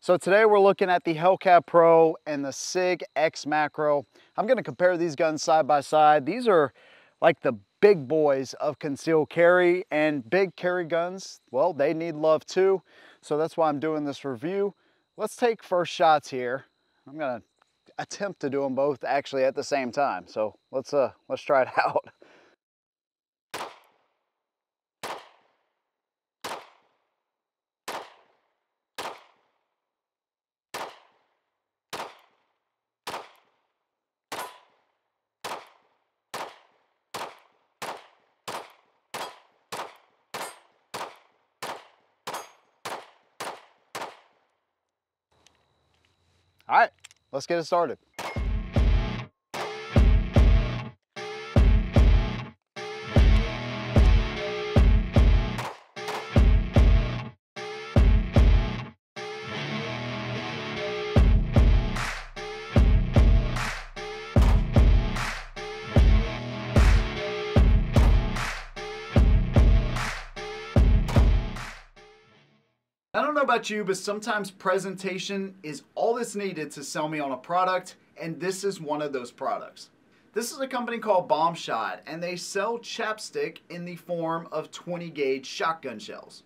So today we're looking at the Hellcat Pro and the SIG XMACRO. I'm going to compare these guns side by side. These are like the big boys of concealed carry, and big carry guns, well, they need love too. So that's why I'm doing this review. Let's take first shots here. I'm going to attempt to do them both actually at the same time. So let's try it out. All right, let's get it started. I don't know about you, but sometimes presentation is all that's needed to sell me on a product, and this is one of those products. This is a company called Bomb Shot, and they sell chapstick in the form of 20 gauge shotgun shells.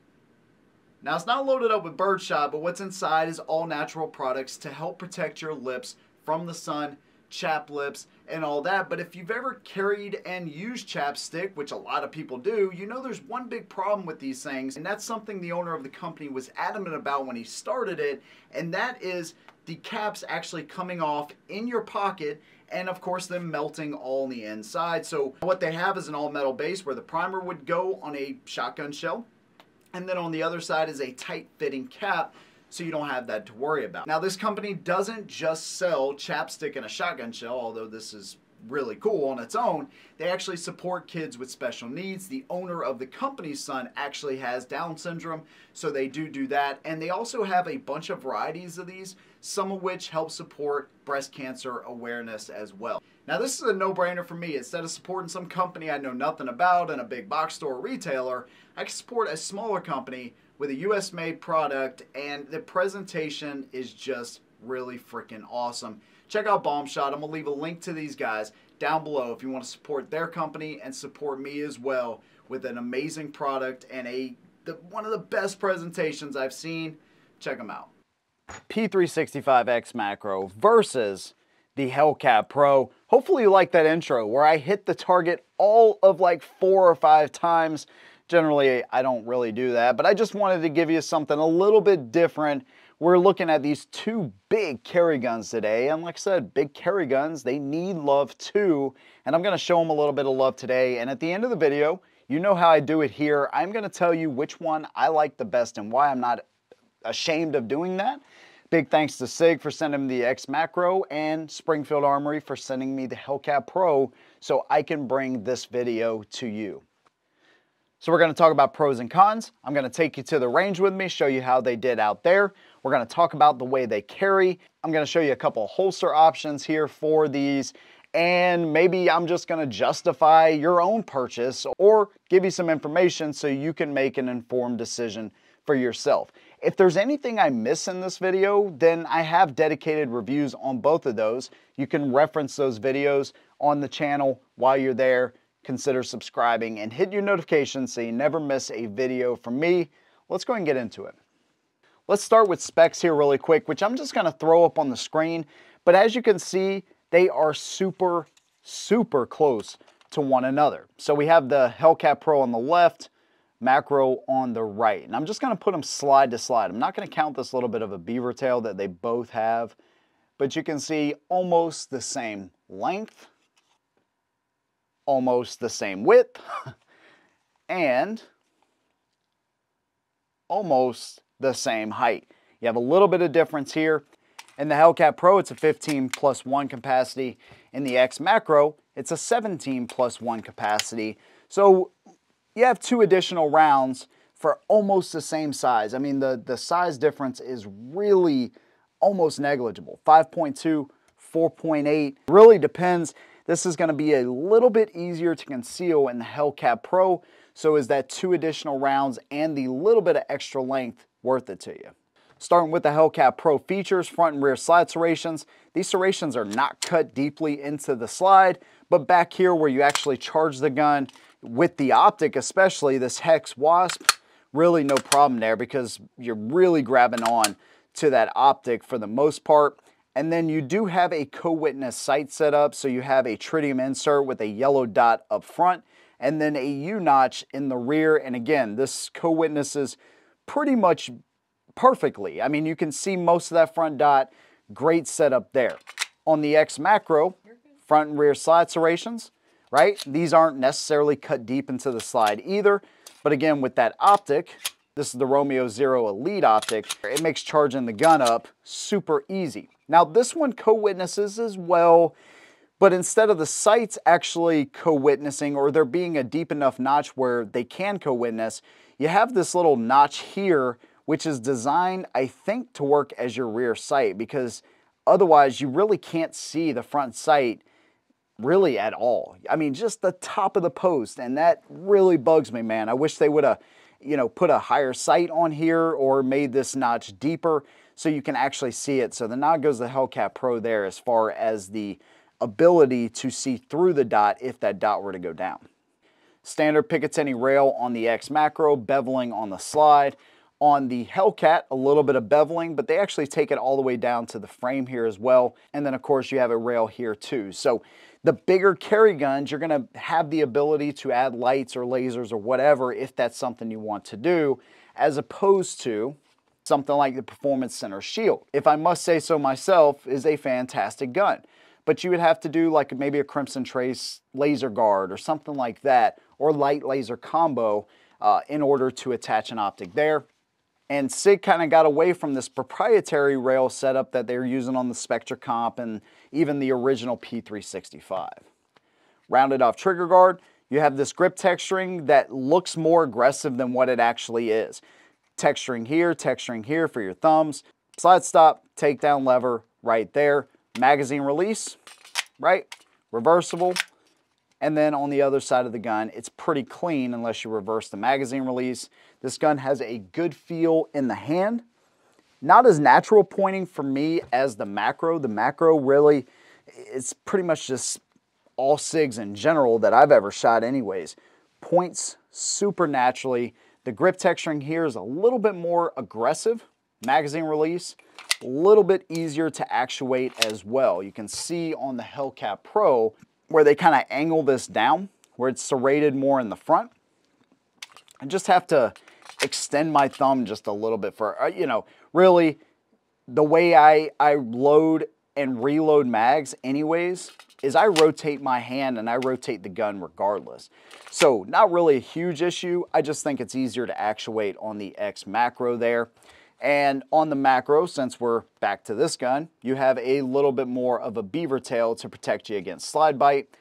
Now, it's not loaded up with birdshot, but what's inside is all natural products to help protect your lips from the sun, chapped lips, and all that. But if you've ever carried and used chapstick, which a lot of people do, you know there's one big problem with these things, and that's something the owner of the company was adamant about when he started it, and that is the caps actually coming off in your pocket, and of course them melting all on the inside. So what they have is an all metal base where the primer would go on a shotgun shell, and then on the other side is a tight fitting cap, so you don't have that to worry about. Now, this company doesn't just sell chapstick in a shotgun shell, although this is really cool on its own. They actually support kids with special needs. The owner of the company's son actually has Down syndrome, so they do that. And they also have a bunch of varieties of these, some of which help support breast cancer awareness as well. Now, this is a no-brainer for me. Instead of supporting some company I know nothing about and a big box store retailer, I can support a smaller company with a US made product, and the presentation is just really freaking awesome. Check out Bomb Shot. I'm gonna leave a link to these guys down below if you want to support their company and support me as well with an amazing product and one of the best presentations I've seen. Check them out. P365 XMACRO versus the Hellcat Pro. Hopefully you like that intro where I hit the target all of like 4 or 5 times. Generally, I don't really do that, but I just wanted to give you something a little bit different. We're looking at these two big carry guns today, and like I said, big carry guns, they need love too, and I'm gonna show them a little bit of love today, and at the end of the video, you know how I do it here, I'm gonna tell you which one I like the best and why I'm not ashamed of doing that. Big thanks to SIG for sending me the XMACRO and Springfield Armory for sending me the Hellcat Pro so I can bring this video to you. So we're going to talk about pros and cons. I'm going to take you to the range with me, show you how they did out there. We're going to talk about the way they carry. I'm going to show you a couple holster options here for these, and maybe I'm just going to justify your own purchase or give you some information so you can make an informed decision for yourself. If there's anything I miss in this video, then I have dedicated reviews on both of those. You can reference those videos on the channel while you're there. Consider subscribing and hit your notifications so you never miss a video from me. Let's go ahead and get into it. Let's start with specs here really quick, which I'm just going to throw up on the screen. But as you can see, they are super close to one another. So we have the Hellcat Pro on the left, Macro on the right. And I'm just going to put them slide to slide. I'm not going to count this little bit of a beaver tail that they both have, but you can see almost the same length, almost the same width, and almost the same height. You have a little bit of difference here. In the Hellcat Pro, it's a 15+1 capacity. In the XMACRO, it's a 17+1 capacity. So you have 2 additional rounds for almost the same size. I mean, the size difference is really almost negligible. 5.2, 4.8, really depends. This is going to be a little bit easier to conceal in the Hellcat Pro, so is that 2 additional rounds and the little bit of extra length worth it to you? Starting with the Hellcat Pro features, front and rear slide serrations. These serrations are not cut deeply into the slide, but back here where you actually charge the gun, with the optic especially, this Hex Wasp, really no problem there because you're really grabbing on to that optic for the most part. And then you do have a co-witness sight set up, so you have a tritium insert with a yellow dot up front, and then a U-notch in the rear. And again, this co-witnesses pretty much perfectly. I mean, you can see most of that front dot. Great setup there. On the XMACRO, front and rear slide serrations, right? These aren't necessarily cut deep into the slide either. But again, with that optic, this is the Romeo Zero Elite optic, it makes charging the gun up super easy. Now this one co-witnesses as well, but instead of the sights actually co-witnessing or there being a deep enough notch where they can co-witness, you have this little notch here, which is designed, I think, to work as your rear sight, because otherwise you really can't see the front sight really at all. I mean, just the top of the post, and that really bugs me, man. I wish they would have, you know, put a higher sight on here or made this notch deeper so you can actually see it. So the nod goes to the Hellcat Pro there as far as the ability to see through the dot if that dot were to go down. Standard Picatinny rail on the XMACRO, beveling on the slide. On the Hellcat, a little bit of beveling, but they actually take it all the way down to the frame here as well. And then of course you have a rail here too. So the bigger carry guns, you're gonna have the ability to add lights or lasers or whatever if that's something you want to do, as opposed to something like the Performance Center Shield. If I must say so myself, is a fantastic gun. But you would have to do like maybe a Crimson Trace laser guard or something like that, or light laser combo in order to attach an optic there. And SIG kind of got away from this proprietary rail setup that they were using on the Spectra Comp and even the original P365. Rounded off trigger guard, you have this grip texturing that looks more aggressive than what it actually is. Texturing here for your thumbs. Slide stop, takedown lever right there. Magazine release, right? Reversible. And then on the other side of the gun, it's pretty clean unless you reverse the magazine release. This gun has a good feel in the hand. Not as natural pointing for me as the Macro. The Macro really, it's pretty much just all SIGs in general that I've ever shot anyways. Points super naturally. The grip texturing here is a little bit more aggressive. Magazine release, a little bit easier to actuate as well. You can see on the Hellcat Pro where they kind of angle this down, where it's serrated more in the front. I just have to extend my thumb just a little bit for, you know, really the way I load and reload mags anyways is I rotate my hand and I rotate the gun regardless. So not really a huge issue. I just think it's easier to actuate on the XMACRO there. And on the Macro, since we're back to this gun, you have a little bit more of a beaver tail to protect you against slide bite.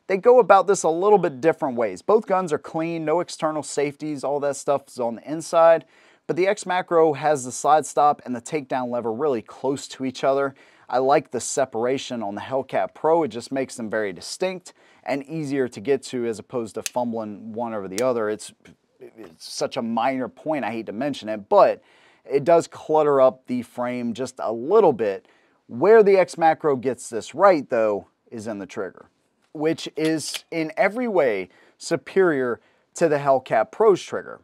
They go about this a little bit different ways. Both guns are clean, no external safeties, all that stuff is on the inside. But the XMACRO has the slide stop and the takedown lever really close to each other. I like the separation on the Hellcat Pro. It just makes them very distinct and easier to get to as opposed to fumbling one over the other. It's such a minor point, I hate to mention it, but it does clutter up the frame just a little bit. Where the XMACRO gets this right, though, is in the trigger, which is in every way superior to the Hellcat Pro's trigger,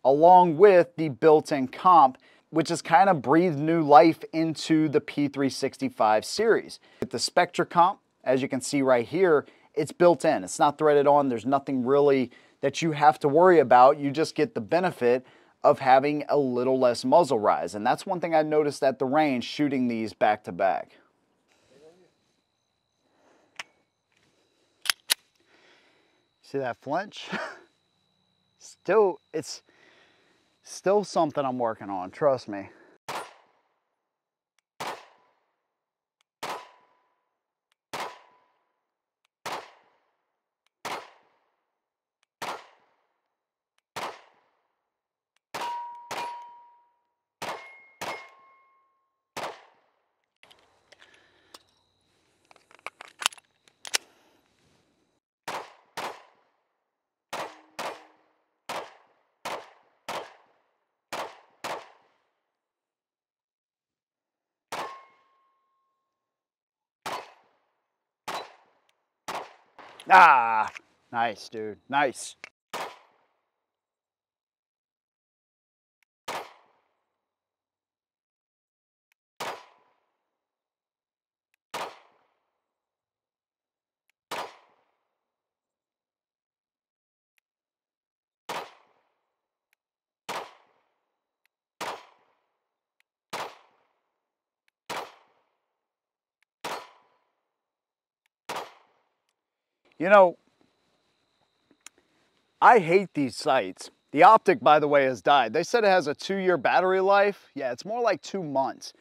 along with the built-in comp, which has kind of breathed new life into the P365 series. With the Spectra comp, as you can see right here, it's built in. It's not threaded on. There's nothing really that you have to worry about. You just get the benefit of having a little less muzzle rise. And that's one thing I noticed at the range shooting these back to back. See that flinch? It's still something I'm working on, trust me. Ah, nice, dude, nice. You know, I hate these sights. The optic, by the way, has died. They said it has a 2-year battery life. Yeah, it's more like 2 months.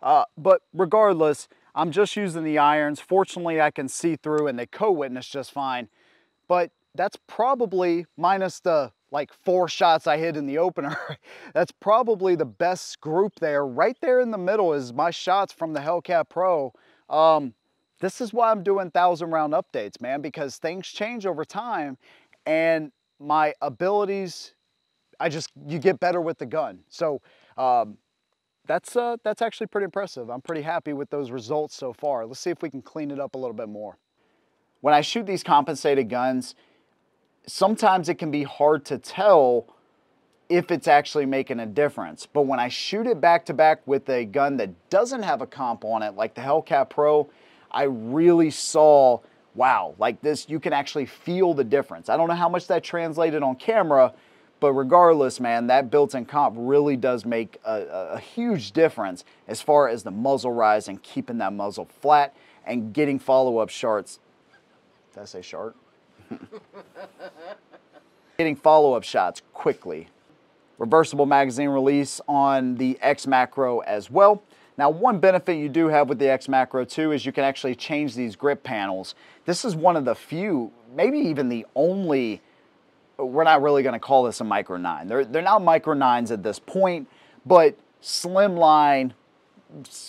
But regardless, I'm just using the irons. Fortunately, I can see through and they co-witness just fine. But that's probably, minus the like 4 shots I hit in the opener, that's probably the best group there. Right there in the middle is my shots from the Hellcat Pro. This is why I'm doing 1,000 round updates, man, because things change over time and my abilities, you get better with the gun. So that's actually pretty impressive. I'm pretty happy with those results so far. Let's see if we can clean it up a little bit more. When I shoot these compensated guns, sometimes it can be hard to tell if it's actually making a difference. But when I shoot it back to back with a gun that doesn't have a comp on it, like the Hellcat Pro, I really saw, wow, like this, you can actually feel the difference. I don't know how much that translated on camera, but regardless, man, that built-in comp really does make a huge difference as far as the muzzle rise and keeping that muzzle flat and getting follow-up shots. Did I say short? Getting follow-up shots quickly. Reversible magazine release on the XMACRO as well. Now, one benefit you do have with the XMACRO too is you can actually change these grip panels. This is one of the few, maybe even the only, we're not really going to call this a Micro 9. They're not Micro 9s at this point, but slimline,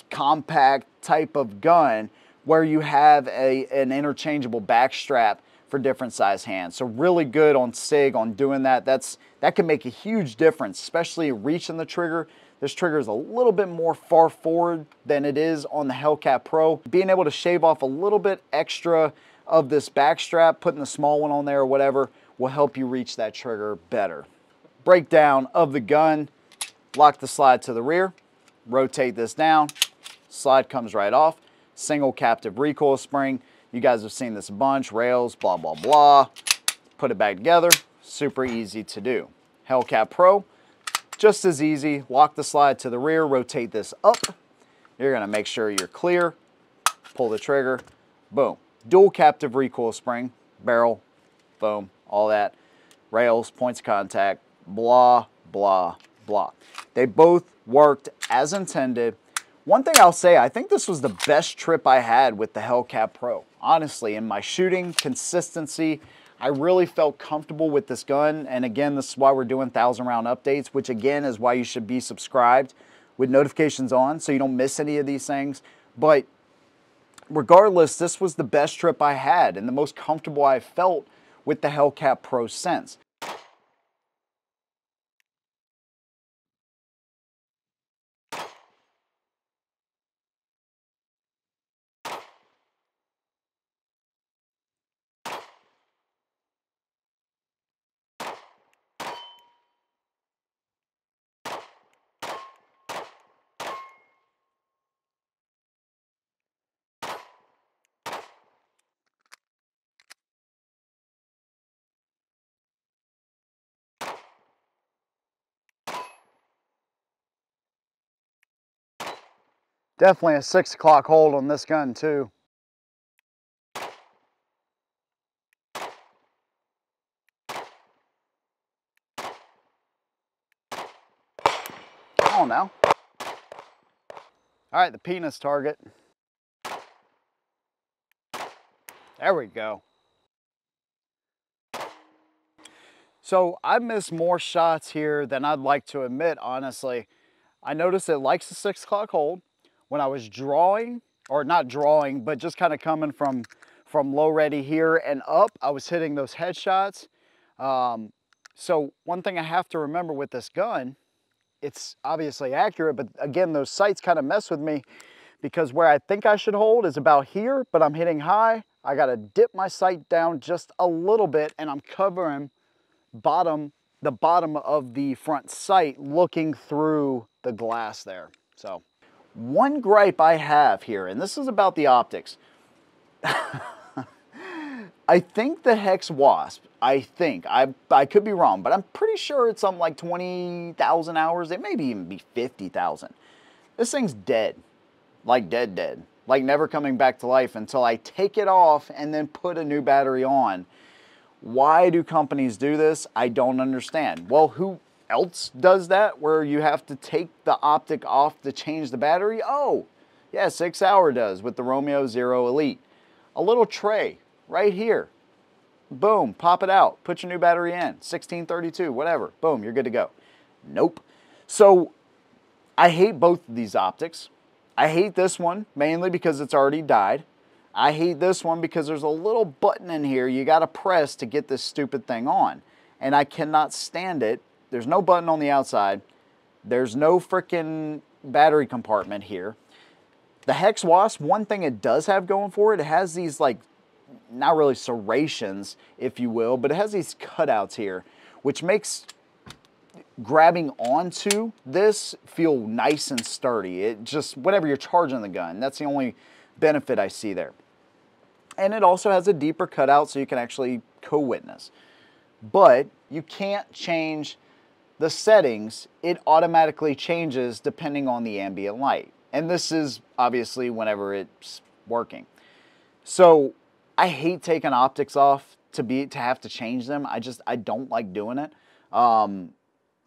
compact type of gun where you have an interchangeable back strap for different size hands. So really good on SIG on doing that. That can make a huge difference, especially reaching the trigger. This trigger is a little bit more far forward than it is on the Hellcat Pro. Being able to shave off a little bit extra of this back strap, putting the small one on there or whatever, will help you reach that trigger better. Breakdown of the gun. Lock the slide to the rear. Rotate this down. Slide comes right off. Single captive recoil spring. You guys have seen this a bunch. Rails, blah, blah, blah. Put it back together. Super easy to do. Hellcat Pro, just as easy. Lock the slide to the rear. Rotate this up. You're going to make sure you're clear. Pull the trigger. Boom. Dual captive recoil spring. Barrel. Boom. All that. Rails, points of contact. Blah, blah, blah. They both worked as intended. One thing I'll say, I think this was the best trip I had with the Hellcat Pro. Honestly, in my shooting, consistency, I really felt comfortable with this gun. And again, this is why we're doing 1,000 round updates, which again is why you should be subscribed with notifications on so you don't miss any of these things. But regardless, this was the best trip I had and the most comfortable I felt with the Hellcat Pro since. Definitely a 6 o'clock hold on this gun too. Come on now. All right, the penis target. There we go. So I missed more shots here than I'd like to admit, honestly. I noticed it likes the 6 o'clock hold. When I was drawing, or not drawing, but just kind of coming from low ready here and up, I was hitting those headshots. So one thing I have to remember with this gun, it's obviously accurate, but again, those sights kind of mess with me because where I think I should hold is about here, but I'm hitting high. I gotta dip my sight down just a little bit, and I'm covering the bottom of the front sight looking through the glass there. So one gripe I have here, and this is about the optics. I think the Hex Wasp, I could be wrong, but I'm pretty sure it's something like 20,000 hours. It may even be 50,000. This thing's dead, like dead. Like never coming back to life until I take it off and then put a new battery on. Why do companies do this? I don't understand. Well, who else does that where you have to take the optic off to change the battery? Oh, yeah, 6 Hour does with the Romeo Zero Elite. A little tray right here. Boom, pop it out, put your new battery in, 1632, whatever. Boom, you're good to go. Nope. So I hate both of these optics. I hate this one mainly because it's already died. I hate this one because there's a little button in here you got to press to get this stupid thing on. And I cannot stand it. There's no button on the outside. There's no freaking battery compartment here. The Hex Wasp, one thing it does have going for it, it has these like, not really serrations, if you will, but it has these cutouts here, which makes grabbing onto this feel nice and sturdy. It just, whenever you're charging the gun, that's the only benefit I see there. And it also has a deeper cutout so you can actually co-witness. But you can't change the settings. It automatically changes depending on the ambient light. And this is obviously whenever it's working. So I hate taking optics off to have to change them. I don't like doing it.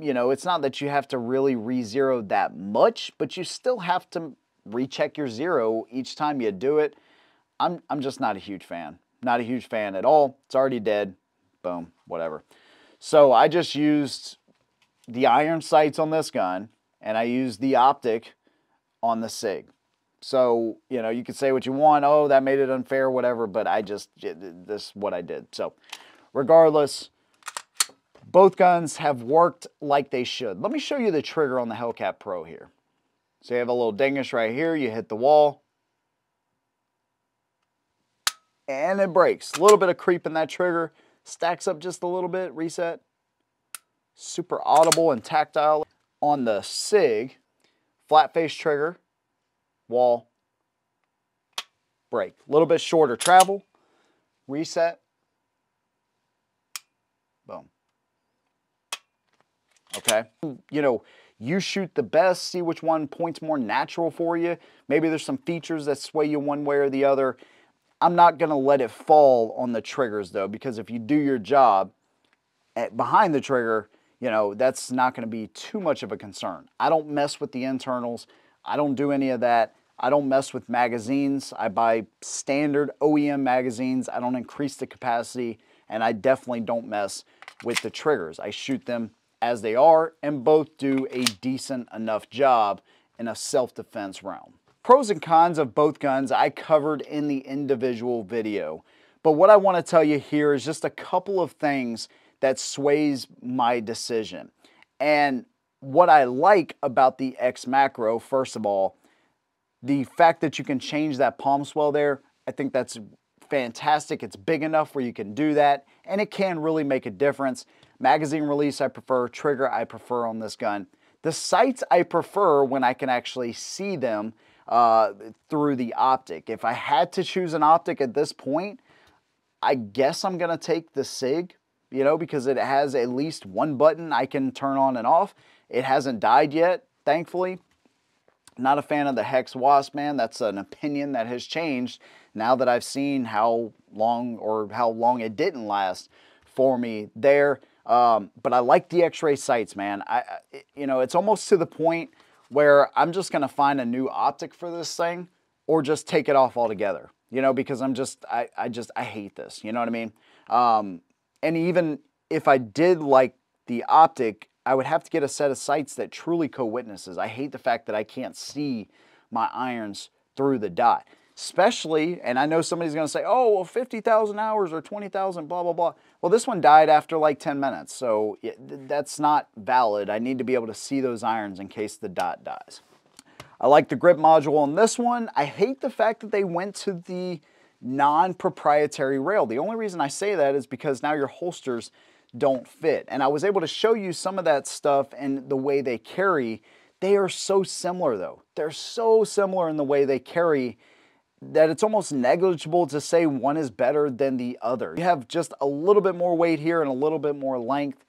You know, it's not that you have to really re-zero that much, but you still have to recheck your zero each time you do it. I'm just not a huge fan. Not a huge fan at all. It's already dead. Boom, whatever. So I just used the iron sights on this gun, and I used the optic on the SIG. So, you know, you could say what you want. Oh, that made it unfair, whatever, but this is what I did. So regardless, both guns have worked like they should. Let me show you the trigger on the Hellcat Pro here. So you have a little dingish right here. You hit the wall. And it breaks. A little bit of creep in that trigger. Stacks up just a little bit. Reset. Super audible and tactile. On the SIG, flat face trigger. Wall. Break. A little bit shorter travel. Reset. Boom. Okay. You know, you shoot the best, see which one points more natural for you. Maybe there's some features that sway you one way or the other. I'm not going to let it fall on the triggers though, because if you do your job behind the trigger, you know, that's not going to be too much of a concern. I don't mess with the internals. I don't do any of that. I don't mess with magazines. I buy standard OEM magazines. I don't increase the capacity, and I definitely don't mess with the triggers. I shoot them as they are, and both do a decent enough job in a self-defense realm. Pros and cons of both guns I covered in the individual video, but what I want to tell you here is just a couple of things that sways my decision. And what I like about the XMACRO, first of all, the fact that you can change that palm swell there, I think that's fantastic. It's big enough where you can do that, and it can really make a difference. Magazine release I prefer, trigger I prefer on this gun. The sights I prefer when I can actually see them through the optic. If I had to choose an optic at this point, I guess I'm gonna take the SIG, you know, because it has at least one button I can turn on and off. It hasn't died yet, thankfully. Not a fan of the Hex Wasp, man. That's an opinion that has changed now that I've seen how long it didn't last for me there. But I like the X-ray sights, man. You know, it's almost to the point where I'm just gonna find a new optic for this thing, or just take it off altogether. You know, because I hate this. You know what I mean? And even if I did like the optic, I would have to get a set of sights that truly co-witnesses. I hate the fact that I can't see my irons through the dot. Especially, and I know somebody's going to say, oh, well, 50,000 hours or 20,000, blah, blah, blah. Well, this one died after like 10 minutes, so that's not valid. I need to be able to see those irons in case the dot dies. I like the grip module on this one. I hate the fact that they went to the non-proprietary rail. The only reason I say that is because now your holsters don't fit. And I was able to show you some of that stuff and the way they carry. They are so similar though. They're so similar in the way they carry that it's almost negligible to say one is better than the other. You have just a little bit more weight here and a little bit more length.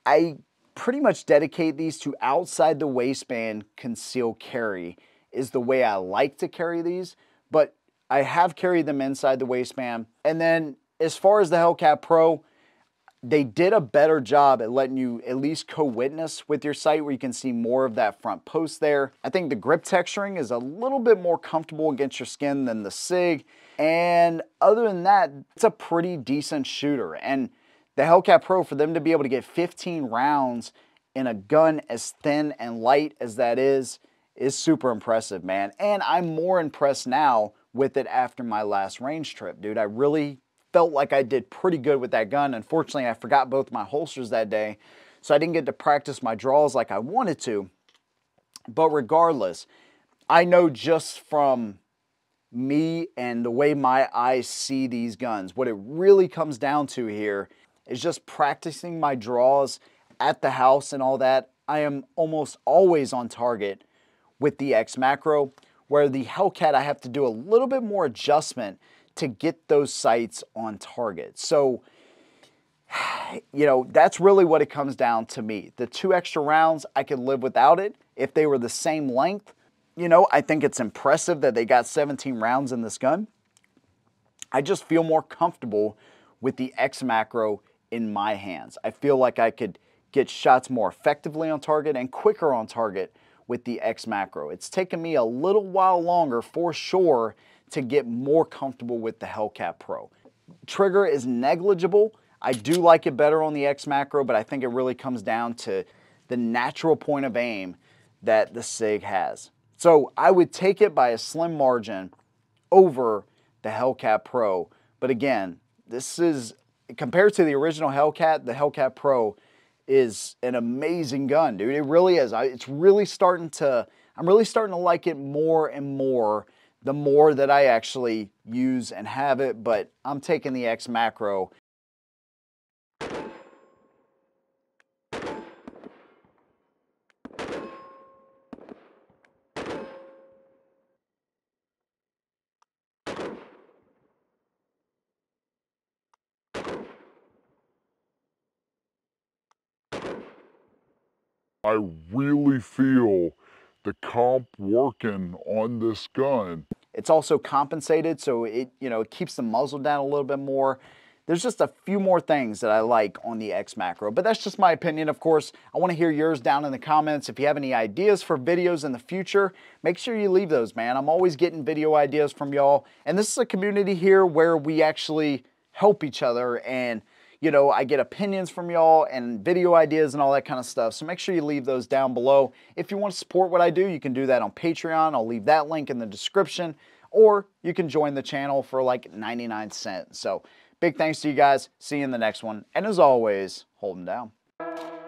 I pretty much dedicate these to outside the waistband concealed carry is the way I like to carry these, but I have carried them inside the waistband. And then as far as the Hellcat Pro, they did a better job at letting you at least co-witness with your sight where you can see more of that front post there. I think the grip texturing is a little bit more comfortable against your skin than the SIG. And other than that, it's a pretty decent shooter. And the Hellcat Pro, for them to be able to get 15 rounds in a gun as thin and light as that is super impressive, man. And I'm more impressed now with it after my last range trip, dude. I really felt like I did pretty good with that gun. Unfortunately, I forgot both my holsters that day, so I didn't get to practice my draws like I wanted to. But regardless, I know just from me and the way my eyes see these guns, what it really comes down to here is just practicing my draws at the house and all that. I am almost always on target with the XMACRO, where the Hellcat I have to do a little bit more adjustment to get those sights on target. So, you know, that's really what it comes down to me. The 2 extra rounds, I could live without it. If they were the same length, you know, I think it's impressive that they got 17 rounds in this gun. I just feel more comfortable with the XMACRO in my hands. I feel like I could get shots more effectively on target and quicker on target with the XMACRO. It's taken me a little while longer for sure to get more comfortable with the Hellcat Pro. Trigger is negligible. I do like it better on the XMACRO, but I think it really comes down to the natural point of aim that the SIG has. So I would take it by a slim margin over the Hellcat Pro. But again, this is, compared to the original Hellcat, the Hellcat Pro is an amazing gun, dude. It really is. It's really starting to, I'm really starting to like it more and more the more that I actually use and have it, but I'm taking the XMACRO. I really feel the comp working on this gun. It's also compensated, so it, you know, it keeps the muzzle down a little bit more. There's just a few more things that I like on the XMACRO, but that's just my opinion. Of course, I want to hear yours down in the comments. If you have any ideas for videos in the future, make sure you leave those, man. I'm always getting video ideas from y'all, and this is a community here where we actually help each other, and you know, I get opinions from y'all and video ideas and all that kind of stuff. So make sure you leave those down below. If you want to support what I do, you can do that on Patreon. I'll leave that link in the description, or you can join the channel for like 99 cents. So big thanks to you guys. See you in the next one. And as always, hold them down.